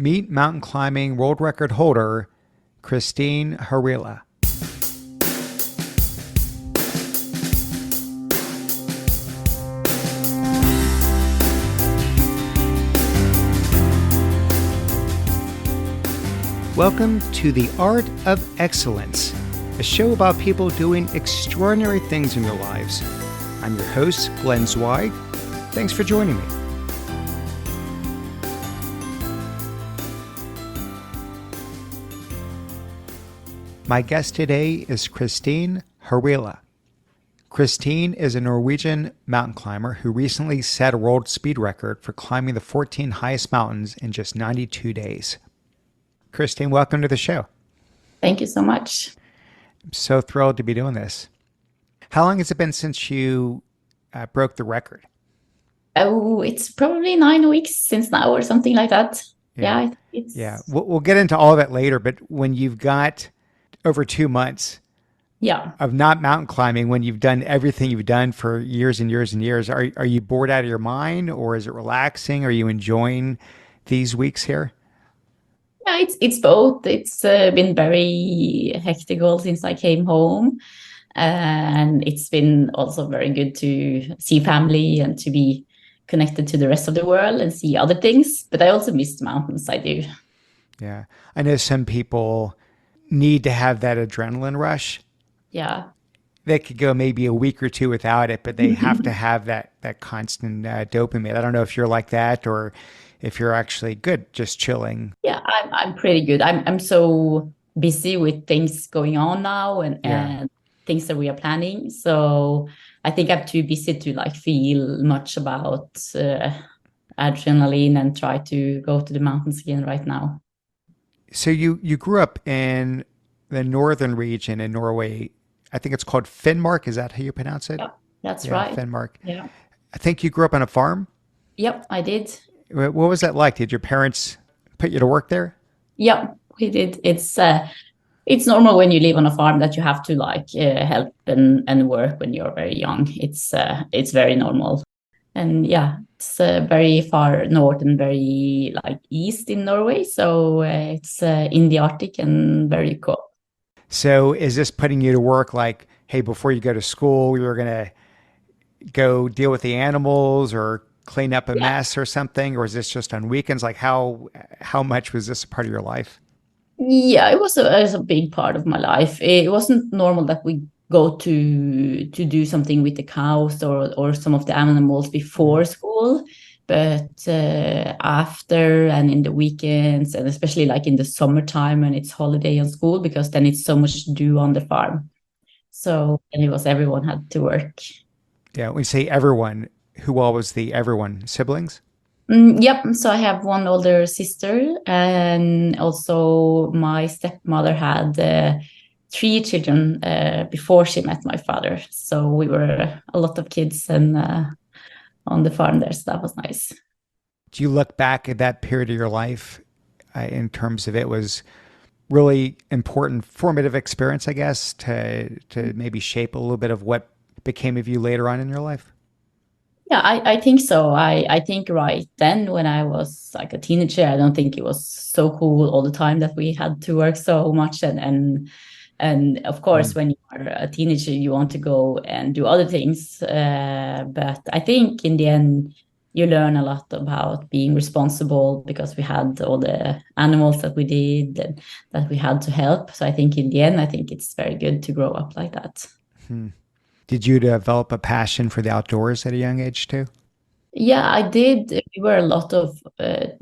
Meet mountain climbing world record holder Kristin Harila. Welcome to The Art of Excellence, a show about people doing extraordinary things in their lives. I'm your host, Glenn Zweig. Thanks for joining me. My guest today is Kristin Harila. Kristin is a Norwegian mountain climber who recently set a world speed record for climbing the 14 highest mountains in just 92 days. Kristin, welcome to the show. Thank you so much. I'm so thrilled to be doing this. How long has it been since you broke the record? Oh, it's probably 9 weeks since now or something like that. Yeah. We'll get into all of it later, but when you've got over 2 months of not mountain climbing, when you've done everything you've done for years and years and years, are you bored out of your mind, or is it relaxing? Are you enjoying these weeks here? Yeah, it's both. It's been very hectic since I came home. And it's been also very good to see family and to be connected to the rest of the world and see other things. But I also miss the mountains, I do. Yeah. I know some people need to have that adrenaline rush. Yeah. They could go maybe a week or two without it, but they have to have that constant dopamine. I don't know if you're like that or if you're actually good, just chilling. Yeah, I'm pretty good. I'm so busy with things going on now and things that we are planning. So I think I'm too busy to feel much about adrenaline and try to go to the mountains again right now. So you grew up in the northern region in Norway. I think it's called Finnmark. Is that how you pronounce it? Yeah, that's right. Finnmark. Yeah. I think you grew up on a farm. Yep, I did. What was that like? Did your parents put you to work there? Yep, we did. It's normal when you live on a farm that you have to help and work when you're very young. It's very normal. And yeah, it's very far north and very east in Norway. So it's in the Arctic and very cool. So is this putting you to work like, hey, before you go to school, you're going to go deal with the animals or clean up a mess or something? Or is this just on weekends? Like how much was this a part of your life? Yeah, it was a big part of my life. It wasn't normal that we go to do something with the cows or some of the animals before school. But after and in the weekends, and especially in the summertime when it's holiday on school, because then it's so much to do on the farm. So and it was everyone had to work. Yeah, when you say everyone, who all was the everyone? Siblings? Yep. So I have one older sister, and also my stepmother had 3 children before she met my father. So we were a lot of kids and on the farm there. So that was nice. Do you look back at that period of your life in terms of it was really important formative experience, I guess, to maybe shape a little bit of what became of you later on in your life? Yeah, I think so. I think right then when I was a teenager, I don't think it was so cool all the time that we had to work so much. And of course, when you are a teenager, you want to go and do other things. But I think in the end, you learn a lot about being responsible because we had all the animals that we did and that we had to help. So I think in the end, I think it's very good to grow up like that. Did you develop a passion for the outdoors at a young age too? Yeah, I did. We were a lot of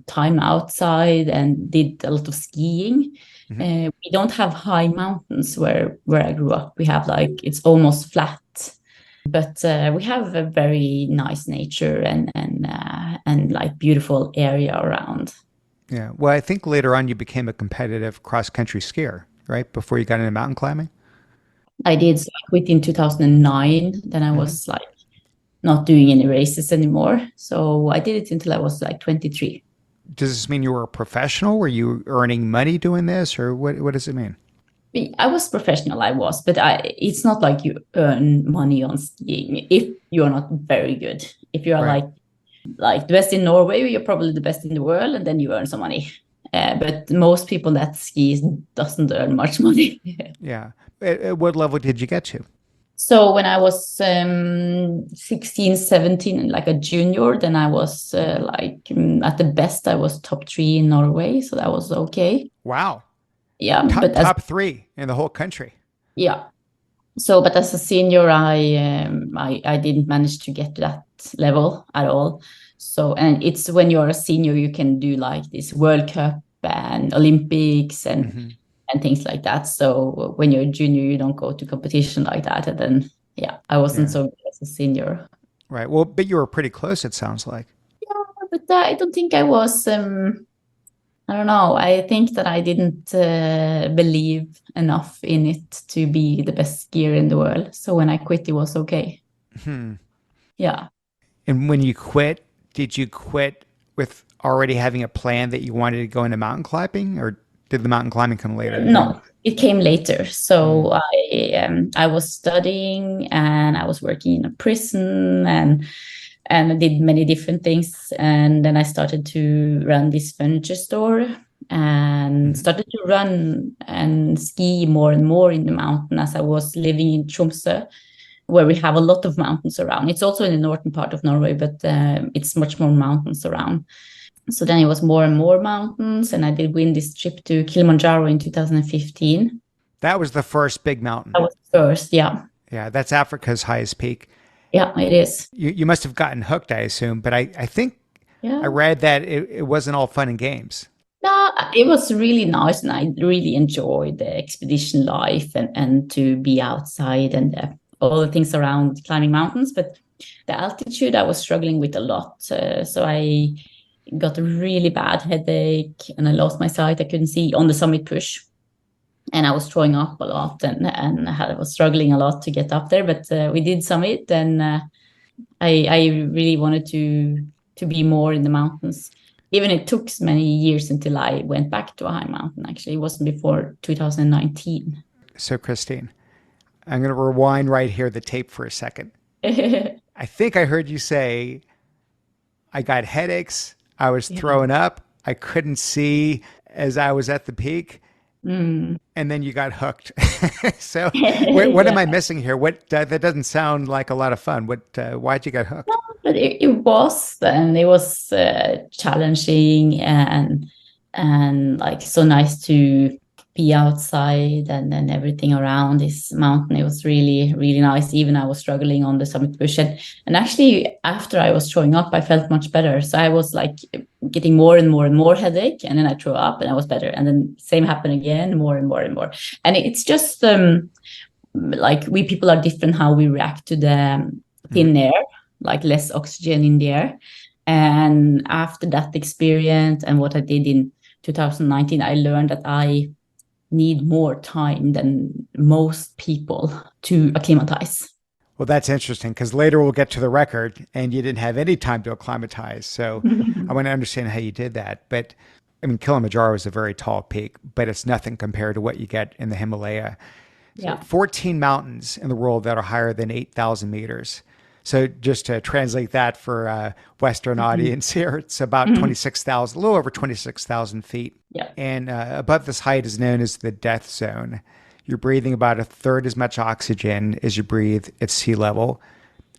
time outside and did a lot of skiing. We don't have high mountains where I grew up. We have it's almost flat, but we have a very nice nature and beautiful area around. Yeah. Well, I think later on you became a competitive cross-country skier, right? Before you got into mountain climbing? I did within 2009. Then I was not doing any races anymore. So I did it until I was 23. Does this mean you were a professional? Were you earning money doing this, or what does it mean? I was professional, but it's not like you earn money on skiing if you are not very good. If you are like the best in Norway, you're probably the best in the world, and then you earn some money. But most people that ski doesn't earn much money. Yeah. At what level did you get to? So when I was 16, 17, like a junior, then I was at the best, I was top 3 in Norway. So that was okay. Wow. Yeah, Top but as top 3 in the whole country. yeah. So, but as a senior, I didn't manage to get to that level at all. So, and it's when you're a senior, you can do like this World Cup and Olympics Hmm. and things like that. So when you're a junior, you don't go to competition like that. And then, yeah, I wasn't Yeah. so good as a senior. Right. Well, but you were pretty close, it sounds like. Yeah, but I don't think I was. I don't know. I think that I didn't believe enough in it to be the best skier in the world. So when I quit, it was okay. Hmm. Yeah. And when you quit, did you quit with already having a plan that you wanted to go into mountain climbing, or did the mountain climbing come later? No, it came later. Hmm. So I was studying and I was working in a prison and I did many different things. And then I started to run this furniture store and Hmm. started to run and ski more and more in the mountain as I was living in Tromsø, where we have a lot of mountains around. It's also in the northern part of Norway, but it's much more mountains around. So then it was more and more mountains, and I did win this trip to Kilimanjaro in 2015. That was the first big That mountain. was first, yeah. Yeah, that's Africa's highest peak. Yeah, it is. You must have gotten hooked, I assume, but I think I Yeah. read that it wasn't all fun and games. No, it was really nice, and I really enjoyed the expedition life and to be outside and all the things around climbing mountains. But the altitude I was struggling with a lot. So I got a really bad headache and I lost my sight. I couldn't see on the summit push. And I was throwing up a lot and I was struggling a lot to get up there. But we did summit, and I really wanted to be more in the mountains. Even it took many years until I went back to a high mountain. Actually, it wasn't before 2019. So, Christine, I'm going to rewind right here the tape for a second. Yeah. I think I heard you say I got headaches. I was throwing up. I couldn't see as I was at the peak. Mm. And then you got hooked. So, what am Yeah. I missing here? What that doesn't sound like a lot of fun. What? Why'd you get hooked? But it was, and it was challenging and like so nice to be outside and everything around this mountain. It was really, really nice. Even I was struggling on the summit bush. And actually, after I was throwing up, I felt much better. So I was like getting more and more and more headache. And then I threw up and I was better. And then same happened again, more and more and more. And it's just like we people are different how we react to the Mm. thin air, like less oxygen in the air. And after that experience and what I did in 2019, I learned that I need more time than most people to acclimatize. Well, that's interesting because later we'll get to the record, and you didn't have any time to acclimatize. So, I want to understand how you did that. But I mean, Kilimanjaro is a very tall peak, but it's nothing compared to what you get in the Himalaya. So, Yeah. 14 mountains in the world that are higher than 8,000 meters. So, just to translate that for a Western Mhm. audience here, it's about Mhm. 26,000, a little over 26,000 feet. Yeah. And above this height is known as the death zone. You're breathing about a third as much oxygen as you breathe at sea level.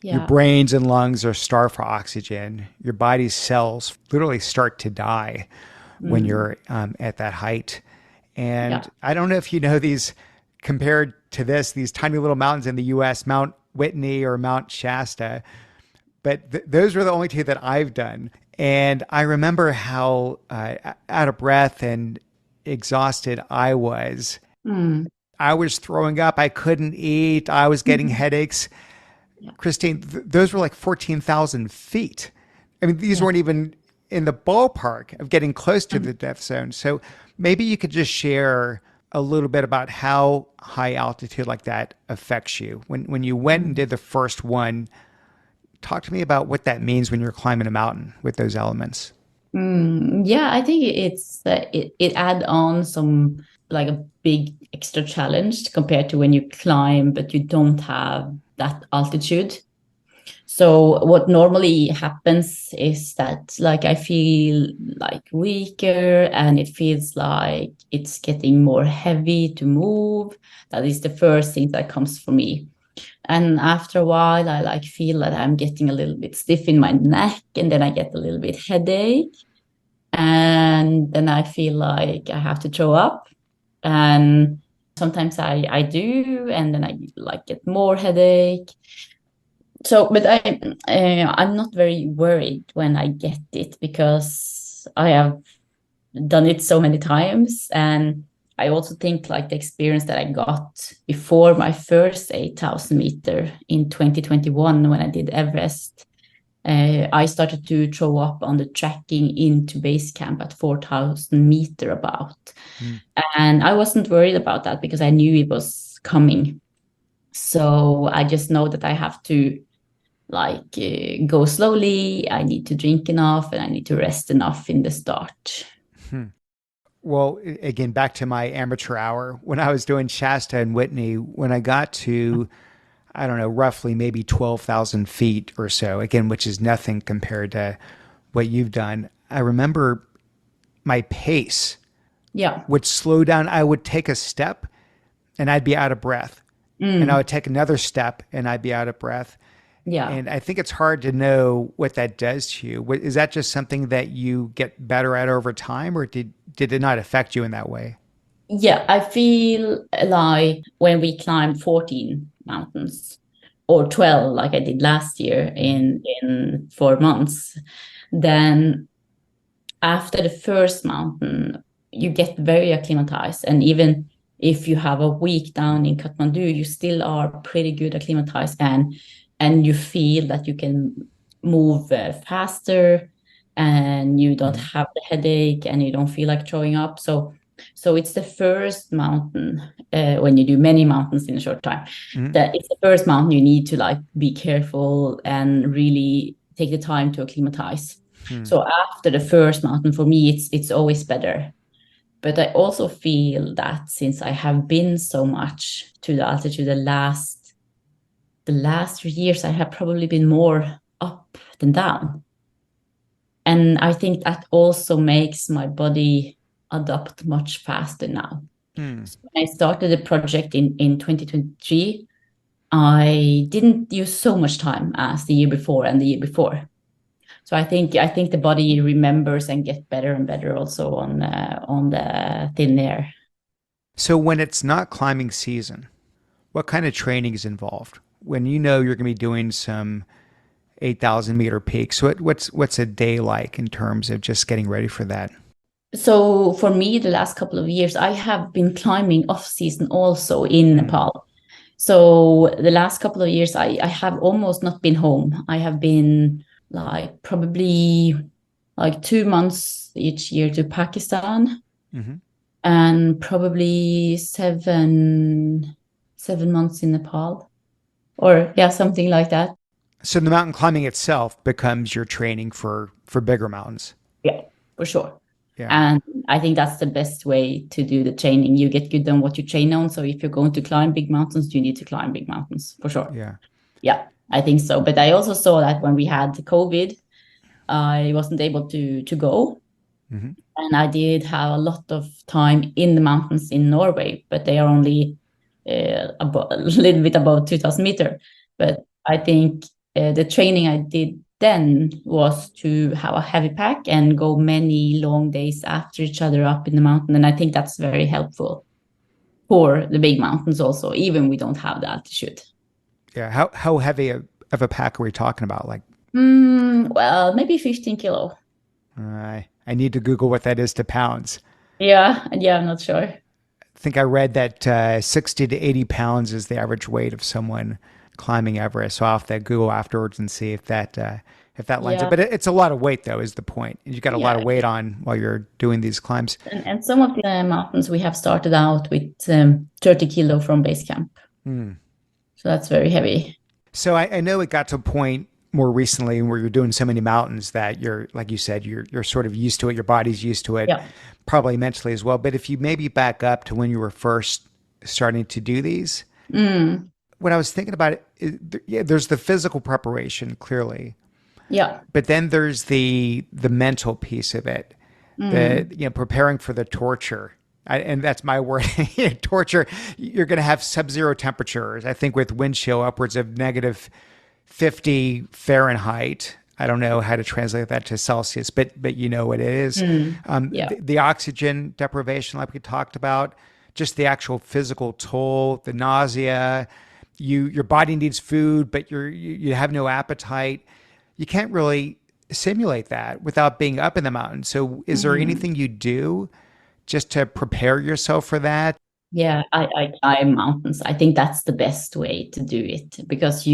Your Yeah. brains and lungs are starved for oxygen. Your body's cells literally start to die when Mm. you're at that height. And Yeah. I don't know if you know these compared to this, these tiny little mountains in the US, Mount Whitney or Mount Shasta, but those were the only two that I've done. And I remember how out of breath and exhausted I was. Mm. I was throwing up. I couldn't eat. I was getting headaches. Yeah. Christine, those were like 14,000 feet. I mean, these Yeah. weren't even in the ballpark of getting close to Mm. the death zone. So maybe you could just share a little bit about how high altitude like that affects you. When you went and Mm. did the first one, talk to me about what that means when you're climbing a mountain with those elements. Yeah, I think it add on some like a big extra challenge compared to when you climb, but you don't have that altitude. So what normally happens is that like I feel like weaker and it feels like it's getting more heavy to move. That is the first thing that comes for me. And after a while, I like feel that I'm getting a little bit stiff in my neck, and then I get a little bit headache. And then I feel like I have to throw up. And sometimes I do, and then I like get more headache. So, but I'm not very worried when I get it because I have done it so many times. And I also think like the experience that I got before my first 8,000 meter in 2021 when I did Everest, I started to throw up on the tracking into base camp at 4,000 meter about. And I wasn't worried about that because I knew it was coming. So I just know that I have to like go slowly. I need to drink enough and I need to rest enough in the start. Well, again, back to my amateur hour, when I was doing Shasta and Whitney, when I got to, I don't know, roughly maybe 12,000 feet or so, again, which is nothing compared to what you've done, I remember my pace Yeah. would slow down. I would take a step and I'd be out of breath. And I Mm, would take another step and I'd be out of breath. yeah. And I think it's hard to know what that does to you. Is that just something that you get better at over time, or did it not affect you in that way? Yeah. I feel like when we climbed 14 mountains or 12, like I did last year Mm-hmm. in 4 months, then after the first mountain, you get very acclimatized. And even if you have a week down in Kathmandu, you still are pretty good acclimatized and you feel that you can move faster and you don't Mm-hmm. have the headache and you don't feel like throwing up. So it's the first mountain when you do many mountains in a short time. Mm-hmm. That it's the first mountain you need to like be careful and really take the time to acclimatize. Hmm. So after the first mountain, for me, it's always better. But I also feel that since I have been so much to the altitude the last 3 years, I have probably been more up than down. And I think that also makes my body adapt much faster now. Hmm. So when I started the project in 2023, I didn't use so much time as the year before and the year before. So I think the body remembers and get better and better also on the thin air. So when it's not climbing season, what kind of training is involved? When you know you're going to be doing some 8,000 meter peaks, what's a day like in terms of just getting ready for that? So for me, the last couple of years, I have been climbing off season also in Hmm. Nepal. So the last couple of years, I have almost not been home. I have been like probably like 2 months each year to Pakistan Hmm. and probably seven months in Nepal or yeah, something like that. So the mountain climbing itself becomes your training for bigger mountains. Yeah, for sure. Yeah. And I think that's the best way to do the training. You get good on what you train on. So if you're going to climb big mountains, you need to climb big mountains for sure. Yeah. Yeah, I think so. But I also saw that when we had the COVID, I wasn't able to go. Hmm. And I did have a lot of time in the mountains in Norway, but they are only a little bit above 2,000 meter. But I think the training I did then was to have a heavy pack and go many long days after each other up in the mountain. And I think that's very helpful for the big mountains also, even we don't have the altitude. Yeah. How heavy of a pack are we talking about? Like, Well, maybe 15 kilo. I need to Google what that is to pounds. Yeah, I'm not sure. I think I read that 60 to 80 pounds is the average weight of someone climbing Everest. So I'll have to Google afterwards and see if that lines up. Yeah, But it's a lot of weight, though, is the point. You got a lot yeah. of weight on while you're doing these climbs. And some of the mountains we have started out with 30 kilo from base camp. Hmm. So that's very heavy. So I know it got to a point more recently where you're doing so many mountains that you're, like you said, you're sort of used to it. Your body's used to it, Yeah. probably mentally as well. But if you maybe back up to when you were first starting to do these, Mm. What I was thinking about yeah, there's the physical preparation clearly, Yeah. but then there's the mental piece of it, the Mm. preparing for the torture. And that's my word. Torture. You're going to have sub-zero temperatures. I think with wind chill upwards of negative 50 Fahrenheit. I don't know how to translate that to Celsius, but you know what it is. Mm. Yeah. The oxygen deprivation, like we talked about, just the actual physical toll, the nausea. Your body needs food, but you have no appetite. You can't really simulate that without being up in the mountains. So, is there Mm. anything you do just to prepare yourself for that? Yeah, I climb mountains. I think that's the best way to do it because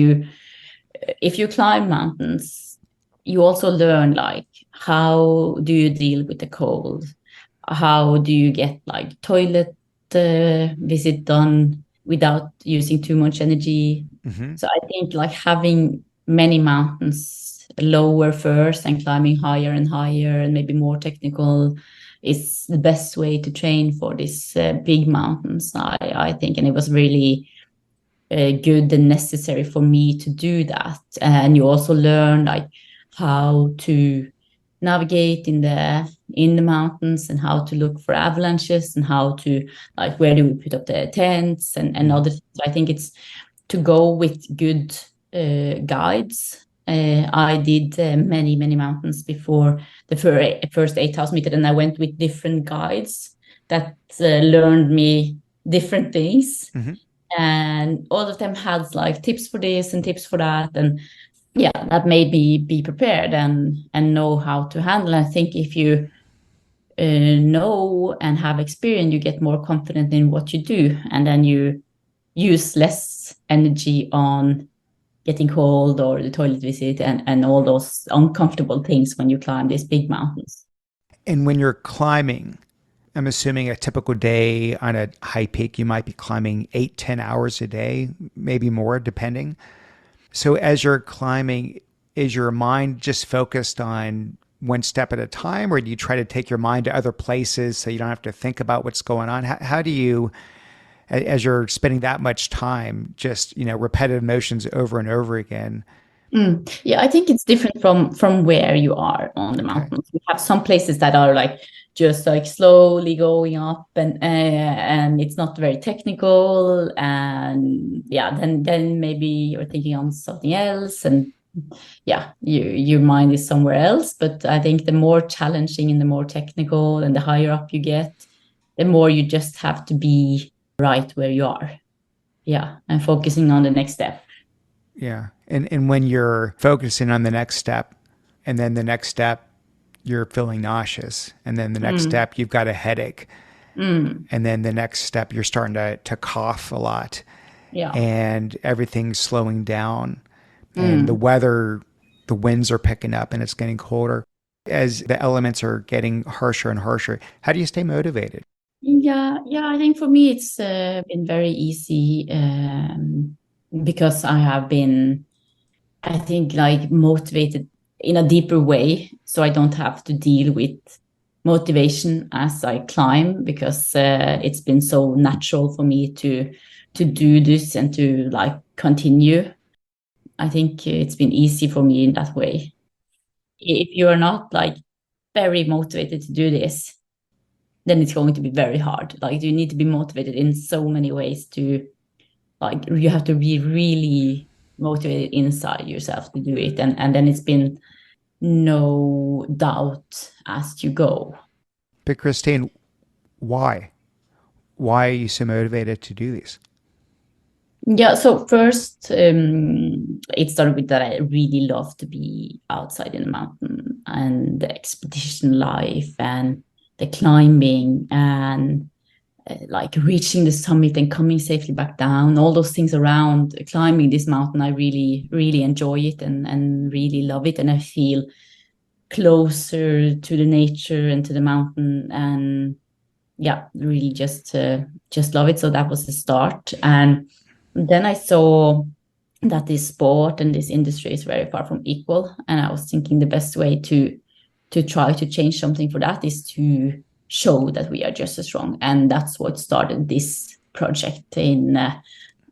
if you climb mountains, you also learn like how do you deal with the cold? How do you get like toilet visit done without using too much energy? Mm-hmm. So I think like having many mountains lower first and climbing higher and higher and maybe more technical is the best way to train for these big mountains. I think, and it was really good and necessary for me to do that. And you also learn like how to navigate in the mountains and how to look for avalanches and how to like where do we put up the tents and Mm-hmm. other things. I think it's to go with good guides. I did many mountains before the first 8,000 meters, and I went with different guides that learned me different things, Mm-hmm. and all of them had like tips for this and tips for that, and yeah, that made me be prepared and know how to handle. I think if you know and have experience, you get more confident in what you do, and then you use less energy on getting cold or the toilet visit and all those uncomfortable things when you climb these big mountains. And when you're climbing, I'm assuming a typical day on a high peak, you might be climbing 8, 10 hours a day, maybe more, depending. So as you're climbing, is your mind just focused on one step at a time, or do you try to take your mind to other places so you don't have to think about what's going on? How do you, as you're spending that much time, just, repetitive motions over and over again? Yeah, I think it's different from where you are on the Okay. mountains. We have some places that are like just like slowly going up and it's not very technical, and yeah, then maybe you're thinking on something else, and yeah, your mind is somewhere else. But I think the more challenging and the more technical and the higher up you get, the more you just have to be right where you are. Yeah, and focusing on the next step. Yeah. And when you're focusing on the next step, and then the next step, you're feeling nauseous, and then the next Mm, step, you've got a headache, mm, and then the next step, you're starting to cough a lot, yeah. and everything's slowing down, and the Mm. weather, the winds are picking up, and it's getting colder. As the elements are getting harsher and harsher, how do you stay motivated? Yeah. I think for me it's been very easy because I have been, I think, like motivated in a deeper way, so I don't have to deal with motivation as I climb because it's been so natural for me to do this and to like continue. I think it's been easy for me in that way. If you are not like very motivated to do this, then it's going to be very hard. Like you need to be motivated in so many ways to like you have to be really motivated inside yourself to do it. And then it's been no doubt as you go. But Christine, why? Why are you so motivated to do these? Yeah, so first it started with that I really love to be outside in the mountain and the expedition life and the climbing and like reaching the summit and coming safely back down, all those things around climbing this mountain. I really enjoy it and really love it, and I feel closer to the nature and to the mountain, and yeah, really just love it. So that was the start, and then I saw that this sport and this industry is very far from equal, and I was thinking the best way to try to change something for that is to show that we are just as strong. And that's what started this project in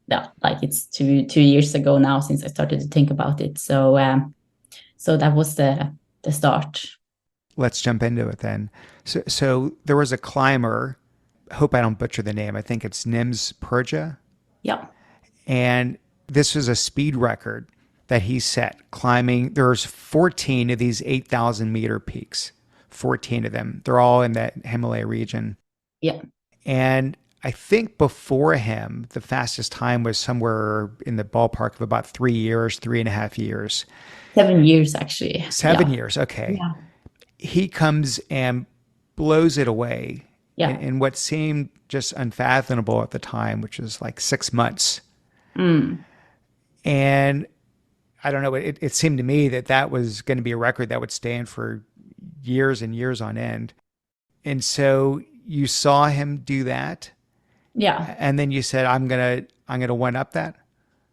yeah, like it's 2 years ago now since I started to think about it. So so that was the start. Let's jump into it then. So there was a climber. Hope I don't butcher the name. I think it's Nims Purja, Yeah. and this was a speed record that he set climbing. There's 14 of these 8,000-meter peaks. 14 of them. They're all in that Himalaya region. Yeah. And I think before him, the fastest time was somewhere in the ballpark of about 3 years, 3.5 years. 7 years actually. 7 years. Okay. Yeah. He comes and blows it away Yeah. in what seemed just unfathomable at the time, which was like 6 months. Mm. And I don't know, it seemed to me that that was going to be a record that would stand for years and years on end. And so you saw him do that, Yeah. and then you said, I'm gonna one up that.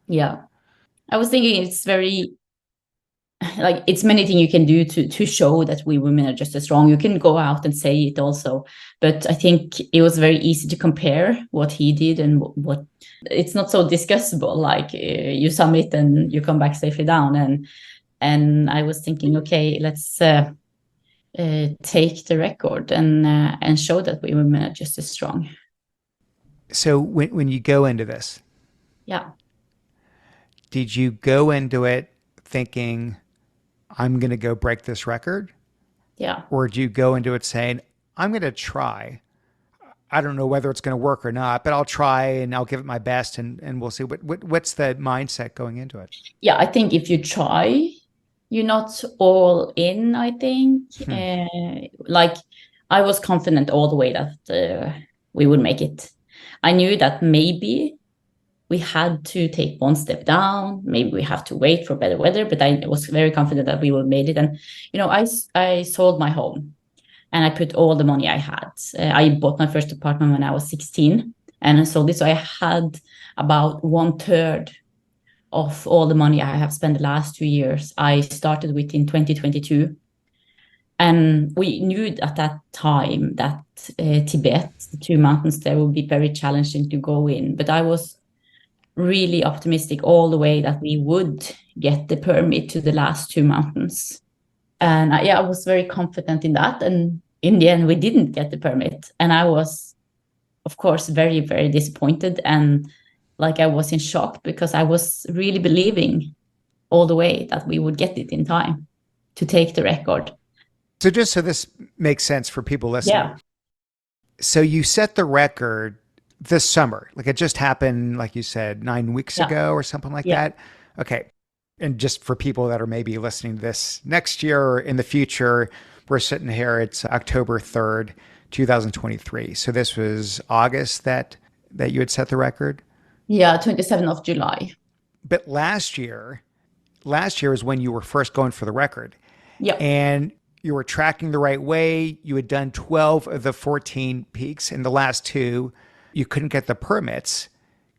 Yeah. I was thinking it's very like it's many things you can do to show that we women are just as strong. You can go out and say it also, but I think it was very easy to compare what he did and what it's not so discussable. Like you summit and you come back safely down, and I was thinking, okay, let's take the record and show that we women are just as strong. So when you go into this, Yeah. did you go into it thinking I'm going to go break this record? Yeah. Or do you go into it saying, I'm going to try? I don't know whether it's going to work or not, but I'll try and I'll give it my best, and we'll see. What's the mindset going into it? Yeah, I think if you try, you're not all in, I think. Like I was confident all the way that we would make it. I knew that maybe we had to take one step down. Maybe we have to wait for better weather, but I was very confident that we would made it. And, I sold my home and I put all the money I had. I bought my first apartment when I was 16 and I sold it. So I had about 1/3 of all the money I have spent the last 2 years. I started with in 2022. And we knew at that time that Tibet, the two mountains there, would be very challenging to go in. But I was really optimistic all the way that we would get the permit to the last two mountains. And I was very confident in that. And in the end, we didn't get the permit. And I was, of course, very, very disappointed. And like I was in shock because I was really believing all the way that we would get it in time to take the record. So just so this makes sense for people listening. Yeah. So you set the record this summer, like it just happened, like you said, 9 weeks ago or something like that. Okay. And just for people that are maybe listening to this next year or in the future, we're sitting here, it's October 3rd, 2023. So this was August that you had set the record? Yeah, 27th of July. But last year is when you were first going for the record. Yeah. And you were tracking the right way. You had done 12 of the 14 peaks. In the last two, you couldn't get the permits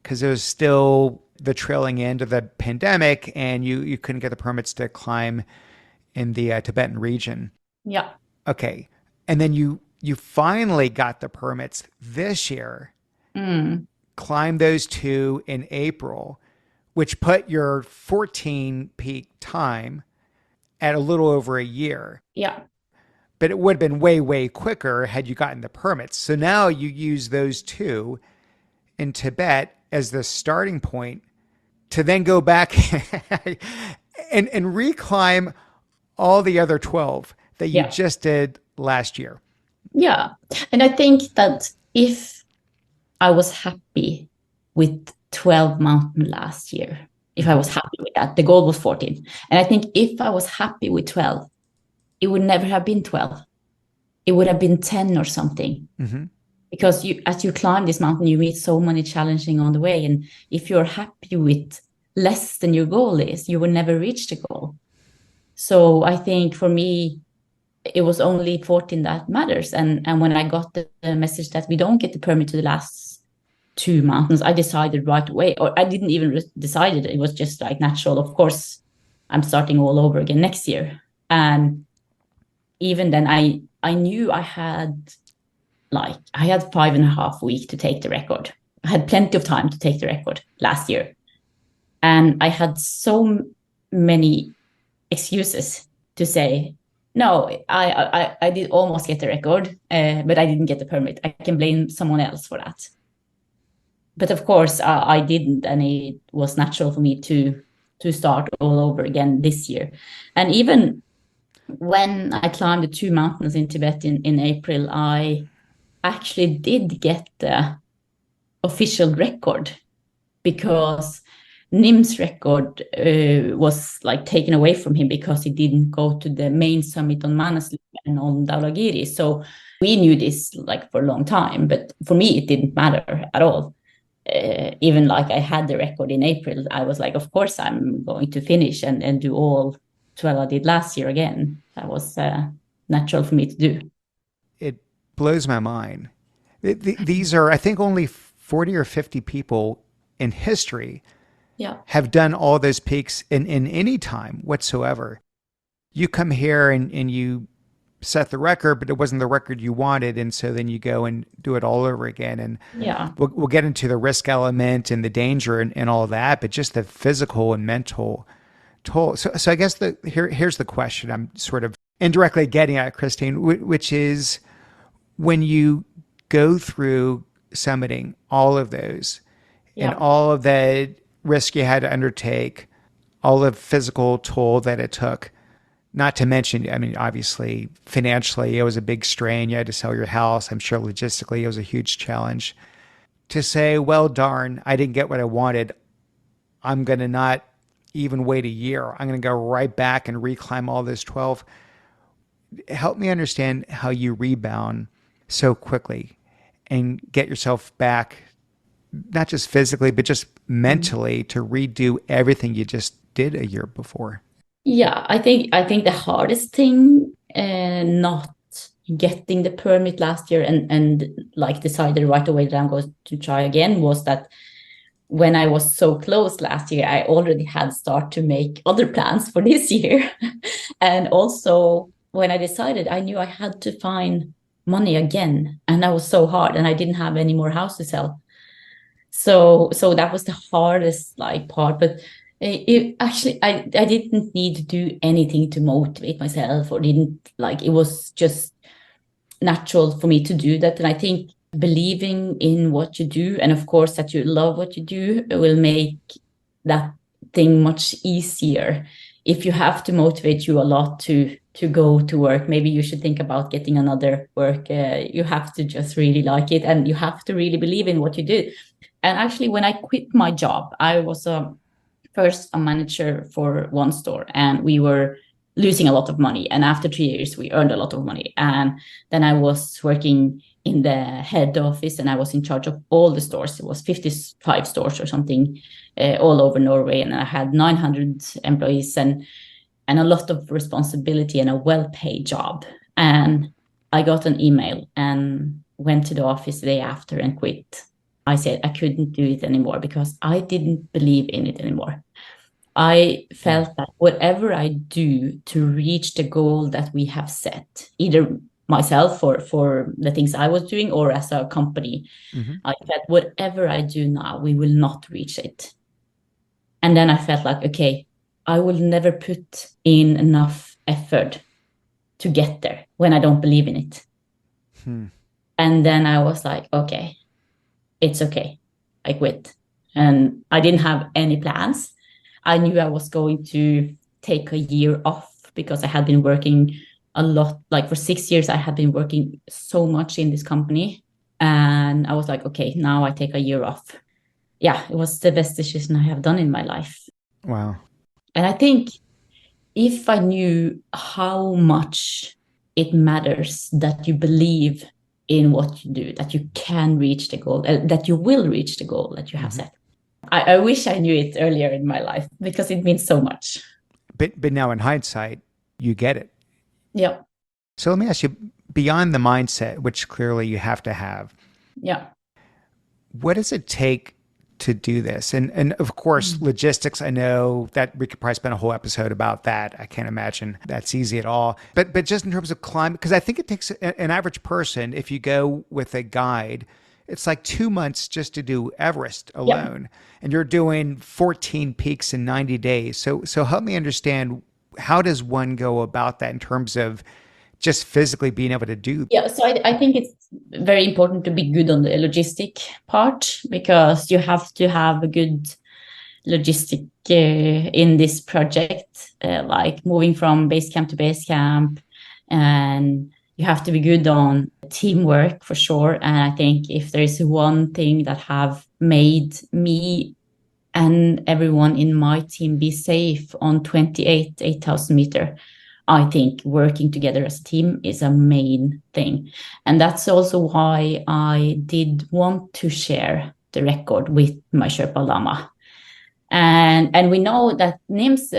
because it was still the trailing end of the pandemic and you couldn't get the permits to climb in the Tibetan region. Yeah. Okay. And then you finally got the permits this year, climbed those two in April, which put your 14 peak time at a little over a year. Yeah. But it would have been way, way quicker had you gotten the permits. So now you use those two in Tibet as the starting point to then go back and reclimb all the other 12 that you just did last year. Yeah. And I think that if I was happy with 12 mountain last year, if I was happy with that, the goal was 14. And I think if I was happy with 12, it would never have been 12. It would have been 10 or something. Mm-hmm. Because as you climb this mountain, you meet so many challenging on the way. And if you're happy with less than your goal is, you will never reach the goal. So I think for me, it was only 14 that matters. And when I got the message that we don't get the permit to the last two mountains, I decided right away, or I didn't even decide it. It was just like natural. Of course, I'm starting all over again next year. And even then I knew I had 5.5 weeks to take the record. had plenty of time to take the record last year. And I had so many excuses to say, no, I did almost get the record, but I didn't get the permit. I can blame someone else for that. But of course, I didn't, and it was natural for me to start all over again this year. And even when I climbed the 2 mountains in Tibet in April, I actually did get the official record, because Nim's record was like taken away from him because he didn't go to the main summit on Manaslu and on Dhaulagiri. So we knew this like for a long time, but for me it didn't matter at all. Even like I had the record in April, I was like, of course I'm going to finish and do all 12 I did last year again. That was natural for me to do. It blows my mind. These are, I think, only 40 or 50 people in history Yeah. have done all those peaks in any time whatsoever. You come here and you set the record, but it wasn't the record you wanted. And so then you go and do it all over again. And Yeah. we'll get into the risk element and the danger and all that, but just the physical and mental toll. So I guess here's the question I'm sort of indirectly getting at, Kristin, which is when you go through summiting all of those and Yeah. all of the risk you had to undertake, all the physical toll that it took, not to mention, I mean, obviously, financially, it was a big strain. You had to sell your house. I'm sure logistically, it was a huge challenge. To say, well, darn, I didn't get what I wanted. I'm going to not even wait a year. I'm going to go right back and reclimb all those 12. Help me understand how you rebound so quickly and get yourself back, not just physically, but just mentally, to redo everything you just did a year before. Yeah, I think the hardest thing, not getting the permit last year and like decided right away that I'm going to try again, was that when I was so close last year, I already had started to make other plans for this year. And also when I decided, I knew I had to find money again, and that was so hard, and I didn't have any more house to sell. So that was the hardest like part. But it actually, I didn't need to do anything to motivate myself, or didn't like, it was just natural for me to do that. And I think believing in what you do, and of course that you love what you do, will make that thing much easier. If you have to motivate you a lot to go to work, maybe you should think about getting another work. You have to just really like it, and you have to really believe in what you do. And actually, when I quit my job, I was first a manager for one store, and we were losing a lot of money. And after 3 years, we earned a lot of money. And then I was working in the head office, and I was in charge of all the stores. It was 55 stores or something, all over Norway. And I had 900 employees and a lot of responsibility and a well-paid job. And I got an email and went to the office the day after and quit. I said I couldn't do it anymore because I didn't believe in it anymore. I felt that whatever I do to reach the goal that we have set, either myself for the things I was doing or as a company, I felt whatever I do now, we will not reach it. And then I felt like, okay, I will never put in enough effort to get there when I don't believe in it. And then I was like, okay, it's okay. I quit. And I didn't have any plans. I knew I was going to take a year off because I had been working a lot. Like for 6 years, I had been working so much in this company. And I was like, okay, now I take a year off. Yeah, it was the best decision I have done in my life. Wow. And I think if I knew how much it matters that you believe in what you do, that you can reach the goal, that you will reach the goal that you have set. I wish I knew it earlier in my life, because it means so much. But now in hindsight, you get it. Yeah. So let me ask you, beyond the mindset, which clearly you have to have, Yeah. what does it take to do this? And of course, logistics, I know that we could probably spend a whole episode about that. I can't imagine that's easy at all. But just in terms of climate, because I think it takes an average person, if you go with a guide, it's like 2 months just to do Everest Yeah. alone, and you're doing 14 peaks in 90 days. So help me understand, how does one go about that in terms of just physically being able to do? Yeah, so I think it's very important to be good on the logistic part, because you have to have a good logistic in this project, like moving from base camp to base camp, and you have to be good on teamwork for sure. And I think if there is one thing that have made me and everyone in my team be safe on 28 8,000 meter, I think working together as a team is a main thing. And that's also why I did want to share the record with my Sherpa Lama. And we know that Nims,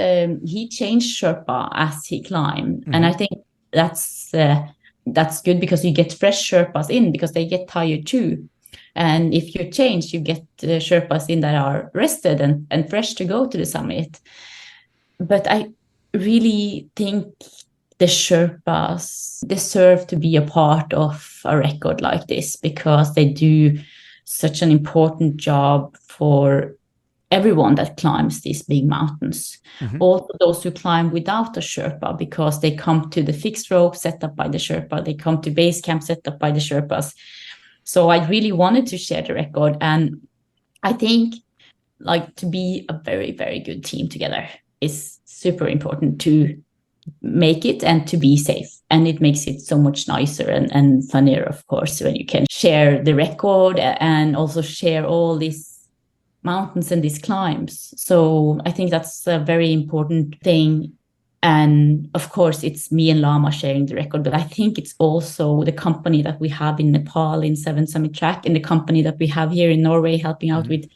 he changed Sherpa as he climbed. And I think that's good, because you get fresh Sherpas in, because they get tired too. And if you change, you get Sherpas in that are rested and fresh to go to the summit. But I really think the Sherpas deserve to be a part of a record like this, because they do such an important job for everyone that climbs these big mountains. Mm-hmm. Also those who climb without a Sherpa, because they come to the fixed rope set up by the Sherpa, they come to base camp set up by the Sherpas. So I really wanted to share the record. And I think, like, to be a very, very good team together is super important to make it and to be safe. And it makes it so much nicer and funnier, of course, when you can share the record and also share all these mountains and these climbs. So I think that's a very important thing. And of course, it's me and Lama sharing the record, but I think it's also the company that we have in Nepal in Seven Summit Track, and the company that we have here in Norway helping out with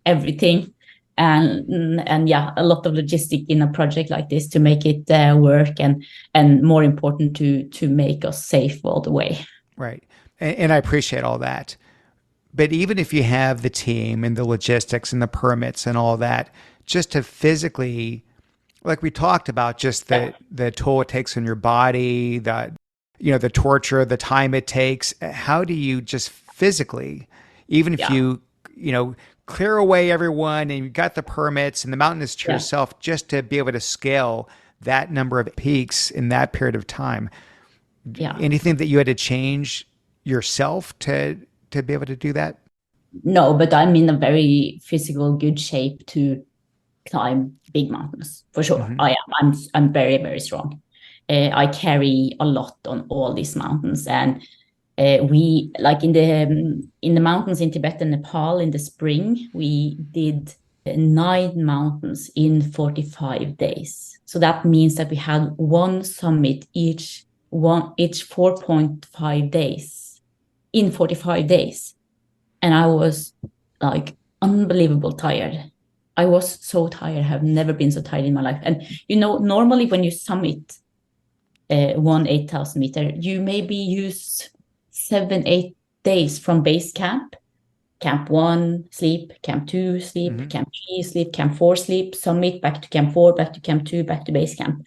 everything. And yeah, a lot of logistic in a project like this to make it work, and more important to make us safe all the way. Right. And I appreciate all that. But even if you have the team and the logistics and the permits and all that, just to physically, like we talked about, just the toll it takes on your body, the torture, the time it takes. How do you just physically, even if you clear away everyone and you got the permits and the mountain is to yourself, just to be able to scale that number of peaks in that period of time? Anything that you had to change yourself to be able to do that? No, but I'm in a very physical good shape to climb big mountains for sure. Mm-hmm. I am. I'm very, very strong. I carry a lot on all these mountains, and we, like in the mountains in Tibet and Nepal in the spring, we did 9 mountains in 45 days. So that means that we had one summit each 4.5 days in 45 days. And I was like unbelievable tired. I was so tired. I have never been so tired in my life. And normally when you summit 8,000 meter, you maybe use 7-8 days from base camp. Camp 1, sleep. Camp 2, sleep. Mm-hmm. Camp 3, sleep. Camp 4, sleep. Summit, back to Camp 4, back to Camp 2, back to base camp.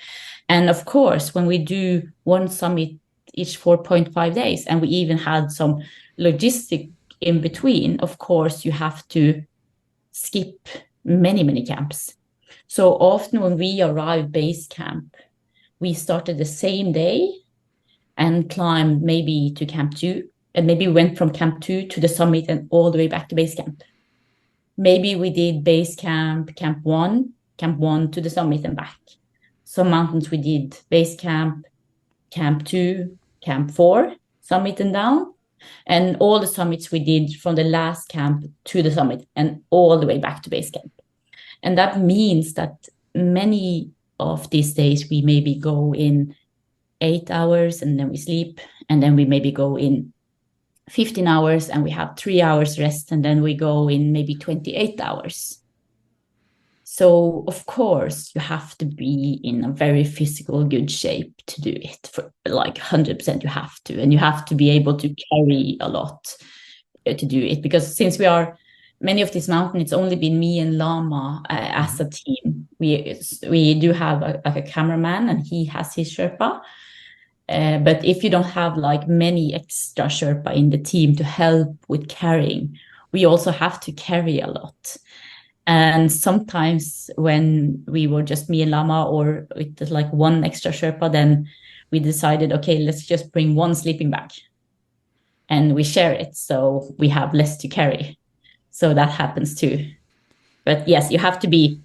And of course, when we do one summit each 4.5 days, and we even had some logistic in between, of course, you have to skip many, many camps. So often when we arrive base camp, we started the same day and climbed maybe to Camp 2, and maybe went from Camp 2 to the summit and all the way back to base camp. Maybe we did base camp, Camp 1 to the summit and back. Some mountains we did base camp, Camp 2, Camp 4, summit and down. And all the summits we did from the last camp to the summit and all the way back to base camp. And that means that many of these days we maybe go in 8 hours and then we sleep, and then we maybe go in 15 hours and we have 3 hours rest, and then we go in maybe 28 hours. So of course you have to be in a very physical good shape to do it, for like 100%. You have to, and you have to be able to carry a lot to do it, because since we are many of these mountains, it's only been me and Lama as a team. We do have a cameraman, and he has his Sherpa, But if you don't have like many extra Sherpa in the team to help with carrying, we also have to carry a lot. And sometimes when we were just me and Lama, or with like one extra Sherpa, then we decided, okay, let's just bring one sleeping bag and we share it so we have less to carry. So that happens too. But yes, you have to be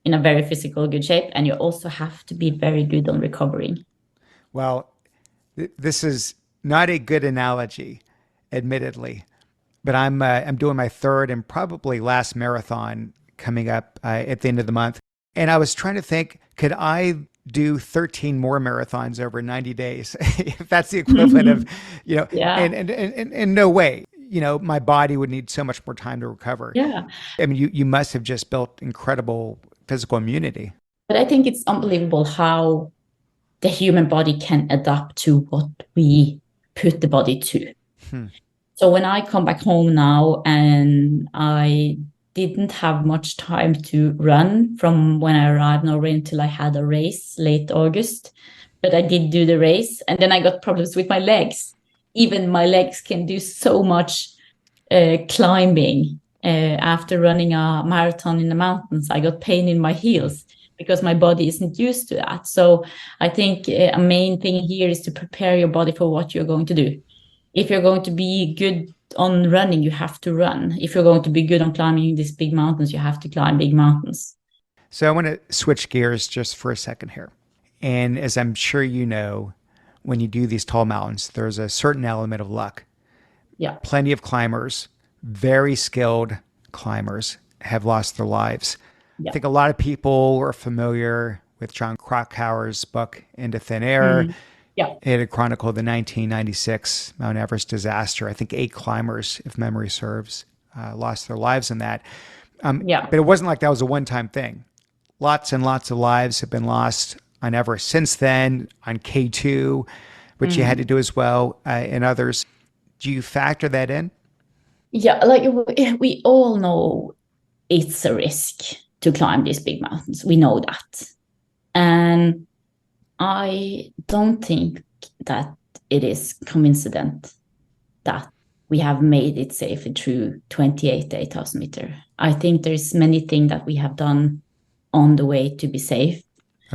in a very physical good shape, and you also have to be very good on recovering. Well, this is not a good analogy, admittedly, but I'm doing my third and probably last marathon coming up at the end of the month, and I was trying to think, could I do 13 more marathons over 90 days? If that's the equivalent of, you know, Yeah. and no way, you know, my body would need so much more time to recover. Yeah. I mean, you must have just built incredible physical immunity. But I think it's unbelievable how the human body can adapt to what we put the body to. Hmm. So when I come back home now, and I didn't have much time to run from when I arrived in Norway until I had a race late August, but I did do the race, and then I got problems with my legs. Even my legs can do so much climbing. After running a marathon in the mountains, I got pain in my heels because my body isn't used to that. So I think a main thing here is to prepare your body for what you're going to do. If you're going to be good on running, you have to run. If you're going to be good on climbing these big mountains, you have to climb big mountains. So I want to switch gears just for a second here. And as I'm sure you know, when you do these tall mountains, there's a certain element of luck. Yeah. Plenty of climbers, very skilled climbers, have lost their lives. I Yeah. think a lot of people are familiar with John Krakauer's book Into Thin Air. Mm. Yeah. It had chronicled the 1996 Mount Everest disaster. I think 8 climbers, if memory serves, lost their lives in that. Yeah. But it wasn't like that was a one-time thing. Lots and lots of lives have been lost on Everest since then, on K2, which you had to do as well, and others. Do you factor that in? Yeah. Like we all know it's a risk to climb these big mountains. We know that. And I don't think that it is coincident that we have made it safely through 28 8,000 meter. I think there's many things that we have done on the way to be safe.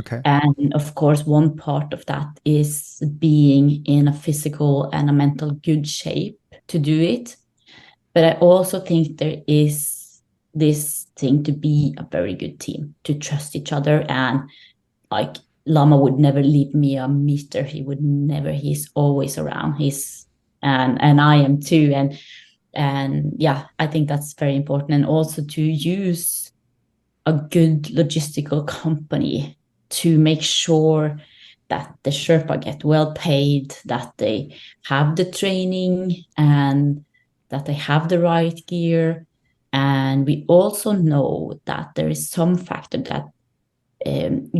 Okay. And of course, one part of that is being in a physical and a mental good shape to do it. But I also think there is this thing to be a very good team, to trust each other. And like Lama would never leave me a meter. He would never, he's always around. And I am too. And yeah, I think that's very important. And also to use a good logistical company to make sure that the Sherpa get well paid, that they have the training, and that they have the right gear. And we also know that there is some factor that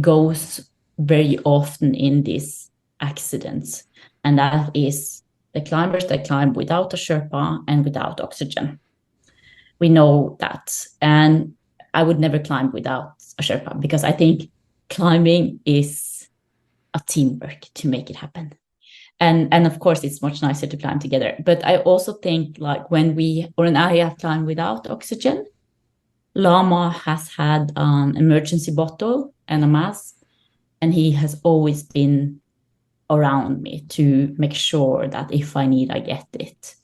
goes very often in these accidents, and that is the climbers that climb without a Sherpa and without oxygen. We know that. And I would never climb without a Sherpa, because I think climbing is a teamwork to make it happen. And of course, it's much nicer to climb together. But I also think, like, when I have climbed without oxygen, Lama has had an emergency bottle and a mask, and he has always been around me to make sure that if I need, I get it.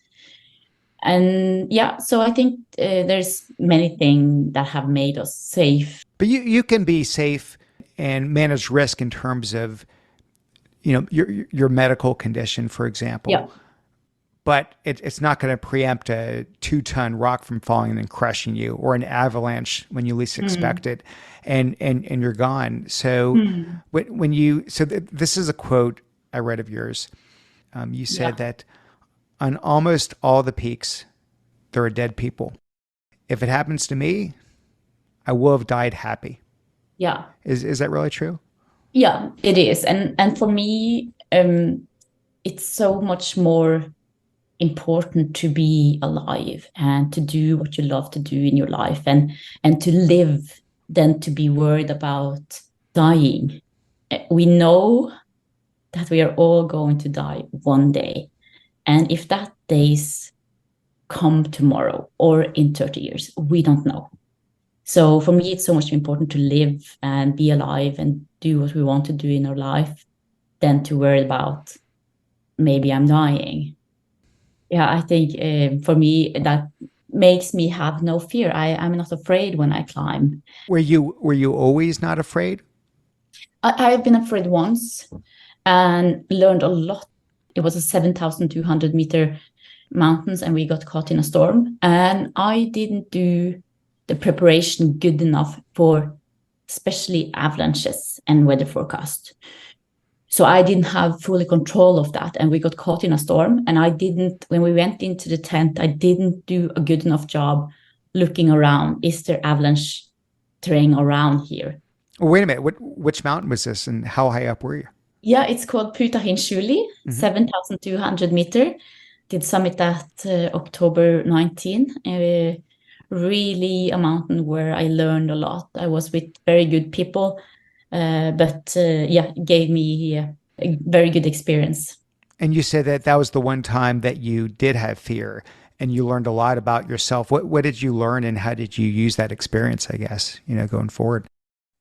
And yeah, so I think there's many things that have made us safe. But you can be safe and manage risk in terms of, you know, your medical condition, for example. Yeah. But it's not going to preempt a 2-ton rock from falling and crushing you, or an avalanche when you least expect it, and you're gone. So when you this is a quote I read of yours. You said that on almost all the peaks there are dead people. If it happens to me, I will have died happy. Yeah. Is that really true? Yeah, it is. And for me, it's so much more important to be alive and to do what you love to do in your life, and to live, than to be worried about dying. We know that we are all going to die one day. And if that days come tomorrow or in 30 years, we don't know. So for me, it's so much important to live and be alive and do what we want to do in our life than to worry about maybe I'm dying. Yeah, I think for me, that makes me have no fear. I'm not afraid when I climb. Were you always not afraid? I've been afraid once and learned a lot. It was a 7,200-meter mountains, and we got caught in a storm. And I didn't do the preparation good enough for especially avalanches and weather forecast. So I didn't have fully control of that, and we got caught in a storm. And I didn't, when we went into the tent, I didn't do a good enough job looking around. Is there avalanche terrain around here? Oh, wait a minute. Which mountain was this, and how high up were you? Yeah, it's called Putahinchuli, 7,200 meter. Did summit that October 19. Really a mountain where I learned a lot. I was with very good people, but yeah, it gave me a very good experience. And you said that that was the one time that you did have fear, and you learned a lot about yourself. What did you learn, and how did you use that experience, I guess, going forward?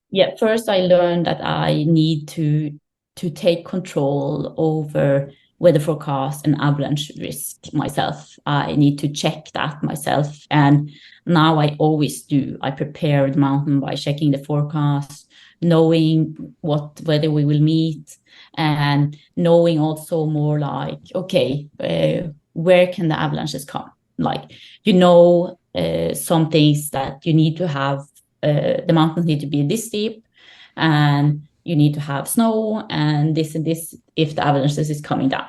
Yeah, first I learned that I need to take control over weather forecast and avalanche risk myself. I need to check that myself. And now I always do. I prepare the mountain by checking the forecast, knowing what weather we will meet, and knowing also more like, okay, where can the avalanches come? Like, some things that you need to have, the mountains need to be this steep, and you need to have snow and this if the avalanches is coming down.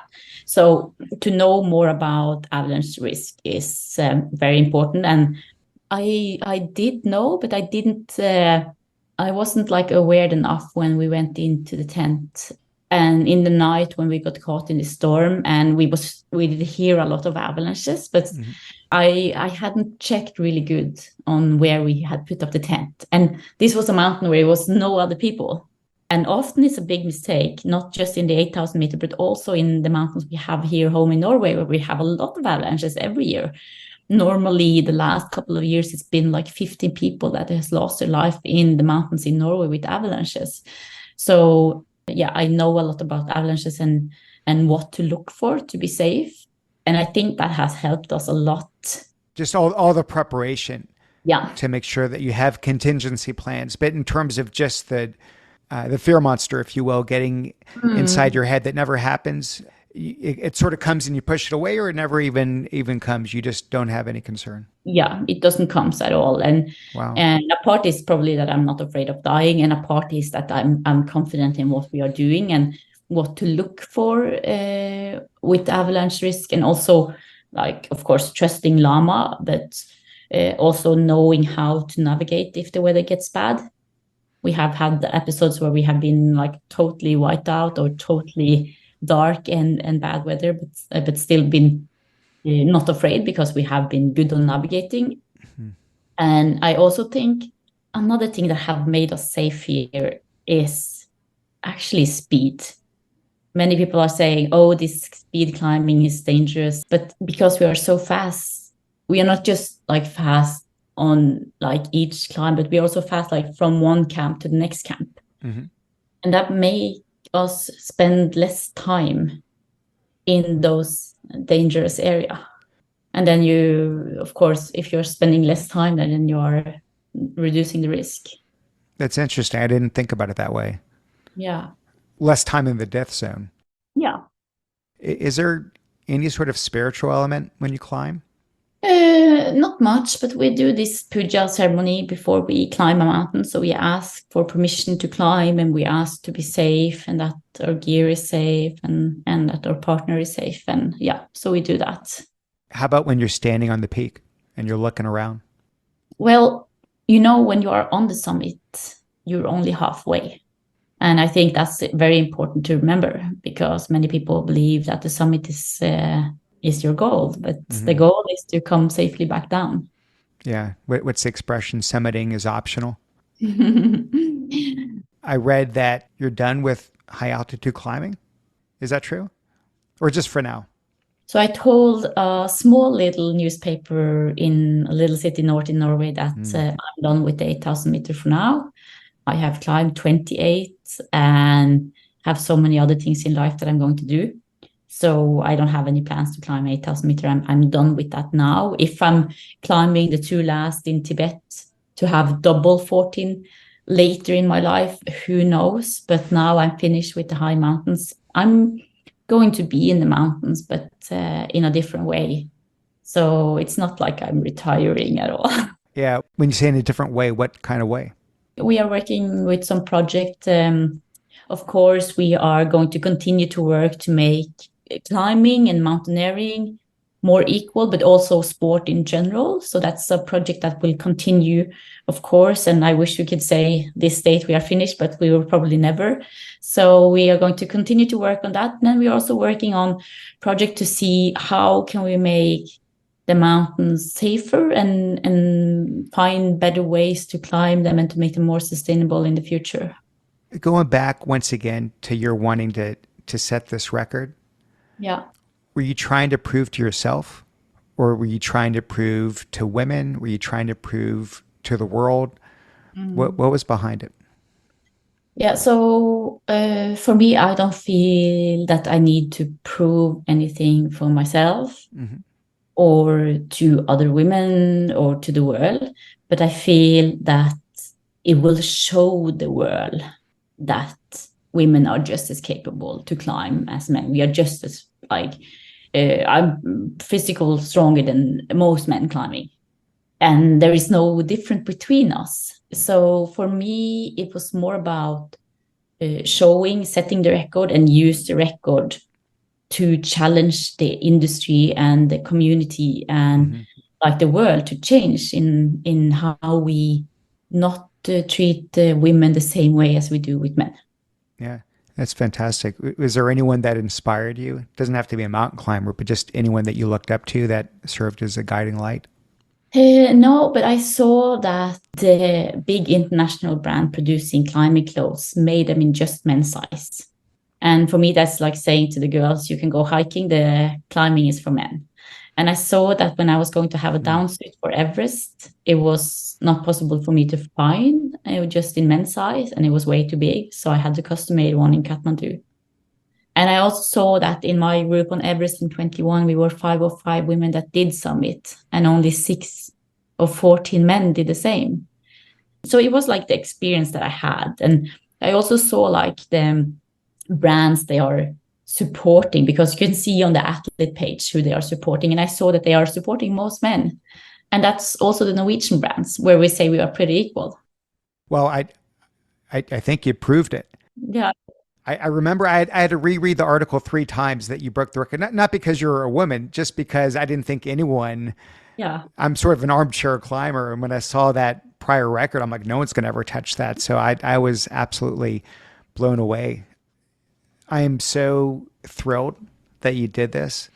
So to know more about avalanche risk is very important. And I did know, but I didn't. I wasn't like aware enough when we went into the tent. And in the night when we got caught in the storm, and we did hear a lot of avalanches, but Mm-hmm. I hadn't checked really good on where we had put up the tent. And this was a mountain where there was no other people. And often it's a big mistake, not just in the 8,000 meter, but also in the mountains we have here home in Norway, where we have a lot of avalanches every year. Normally, the last couple of years, it's been like 15 people that has lost their life in the mountains in Norway with avalanches. So yeah, I know a lot about avalanches and what to look for to be safe. And I think that has helped us a lot. Just all the preparation Yeah. to make sure that you have contingency plans. But in terms of just the fear monster, if you will, getting inside your head that never happens, it sort of comes and you push it away, or it never even comes. You just don't have any concern. Yeah, it doesn't come at all. Wow. And a part is probably that I'm not afraid of dying, and a part is that I'm confident in what we are doing and what to look for with avalanche risk, and also, like, of course, trusting Llama, but also knowing how to navigate if the weather gets bad. We have had the episodes where we have been like totally wiped out or totally dark and bad weather, but still been not afraid because we have been good on navigating. Mm-hmm. And I also think another thing that have made us safe here is actually speed. Many people are saying, oh, this speed climbing is dangerous. But because we are so fast, we are not just like fast on like each climb, but we're also fast like from one camp to the next camp. Mm-hmm. And that may us spend less time in those dangerous area. And then you, of course, if you're spending less time, then you are reducing the risk. That's interesting. I didn't think about it that way. Yeah. Less time in the death zone. Yeah. Is there any sort of spiritual element when you climb? Not much, but we do this puja ceremony before we climb a mountain. So we ask for permission to climb, and we ask to be safe, and that our gear is safe, and that our partner is safe. And yeah, so we do that. How about when you're standing on the peak and you're looking around? Well, when you are on the summit, you're only halfway. And I think that's very important to remember, because many people believe that the summit is your goal, but the goal is to come safely back down. Yeah. What's the expression? Summiting is optional. I read that you're done with high altitude climbing. Is that true? Or just for now? So I told a small little newspaper in a little city north in Norway that I'm done with the 8,000 meter for now. I have climbed 28 and have so many other things in life that I'm going to do. So I don't have any plans to climb 8,000 meter. I'm done with that now. If I'm climbing the two last in Tibet to have double 14 later in my life, who knows? But now I'm finished with the high mountains. I'm going to be in the mountains, but in a different way. So it's not like I'm retiring at all. Yeah. When you say in a different way, what kind of way? We are working with some project. Of course, we are going to continue to work to make climbing and mountaineering more equal, but also sport in general. So that's a project that will continue, of course. And I wish we could say this date we are finished, but we will probably never. So we are going to continue to work on that. And then we are also working on project to see how can we make the mountains safer and find better ways to climb them and to make them more sustainable in the future. Going back once again to your wanting to set this record, Yeah. were you trying to prove to yourself, or were you trying to prove to women? Were you trying to prove to the world? What was behind it? Yeah, so for me, I don't feel that I need to prove anything for myself or to other women or to the world, but I feel that it will show the world that women are just as capable to climb as men. We are just as I'm physical stronger than most men climbing, and there is no difference between us. So for me, it was more about showing, setting the record, and use the record to challenge the industry and the community and like the world to change in how we not treat women the same way as we do with men. Yeah, that's fantastic. Was there anyone that inspired you? It doesn't have to be a mountain climber, but just anyone that you looked up to that served as a guiding light? No, but I saw that the big international brand producing climbing clothes made them in just men's size. And for me, that's like saying to the girls, you can go hiking, the climbing is for men. And I saw that when I was going to have a down suit for Everest, it was not possible for me to find. It was just in men's size and it was way too big. So I had to custom made one in Kathmandu. And I also saw that in my group on Everest in 21, we were 5 of 5 women that did summit and only 6 of 14 men did the same. So it was like the experience that I had. And I also saw like the brands they are supporting, because you can see on the athlete page who they are supporting. And I saw that they are supporting most men. And that's also the Norwegian brands where we say we are pretty equal. Well, I think you proved it. Yeah. I remember I had to reread the article 3 times that you broke the record, not because you're a woman, just because I didn't think anyone. Yeah. I'm sort of an armchair climber. And when I saw that prior record, I'm like, no one's going to ever touch that. So I was absolutely blown away. I am so thrilled that you did this.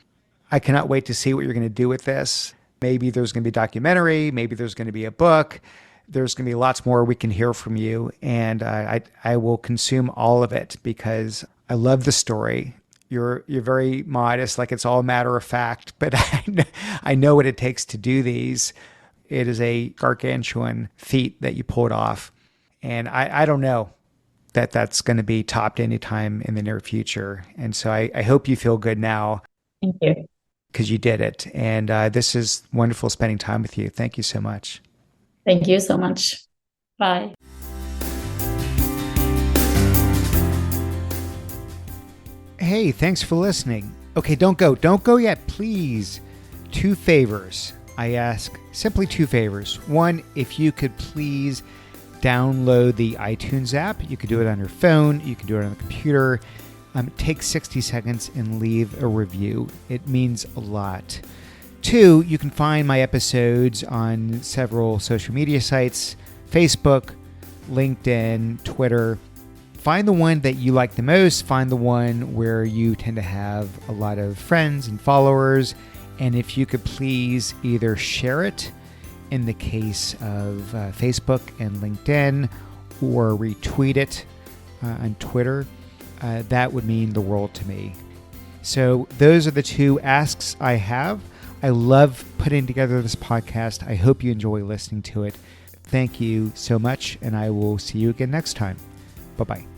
I cannot wait to see what you're going to do with this. Maybe there's going to be a documentary. Maybe there's going to be a book. There's going to be lots more we can hear from you. And I will consume all of it because I love the story. You're very modest, like it's all matter of fact, but I know what it takes to do these. It is a gargantuan feat that you pulled off. And I don't know that that's going to be topped anytime in the near future. And so I hope you feel good now. Thank you. Because you did it. And this is wonderful spending time with you. Thank you so much. Thank you so much. Bye. Hey, thanks for listening. Okay, don't go yet, please. 2 favors. I ask simply 2 favors. One, if you could please download the iTunes app. You could do it on your phone. You can do it on the computer. Take 60 seconds and leave a review. It means a lot. 2, you can find my episodes on several social media sites, Facebook, LinkedIn, Twitter. Find the one that you like the most. Find the one where you tend to have a lot of friends and followers. And if you could please either share it in the case of Facebook and LinkedIn, or retweet it on Twitter. that would mean the world to me. So those are the two asks I have. I love putting together this podcast. I hope you enjoy listening to it. Thank you so much, and I will see you again next time. Bye-bye.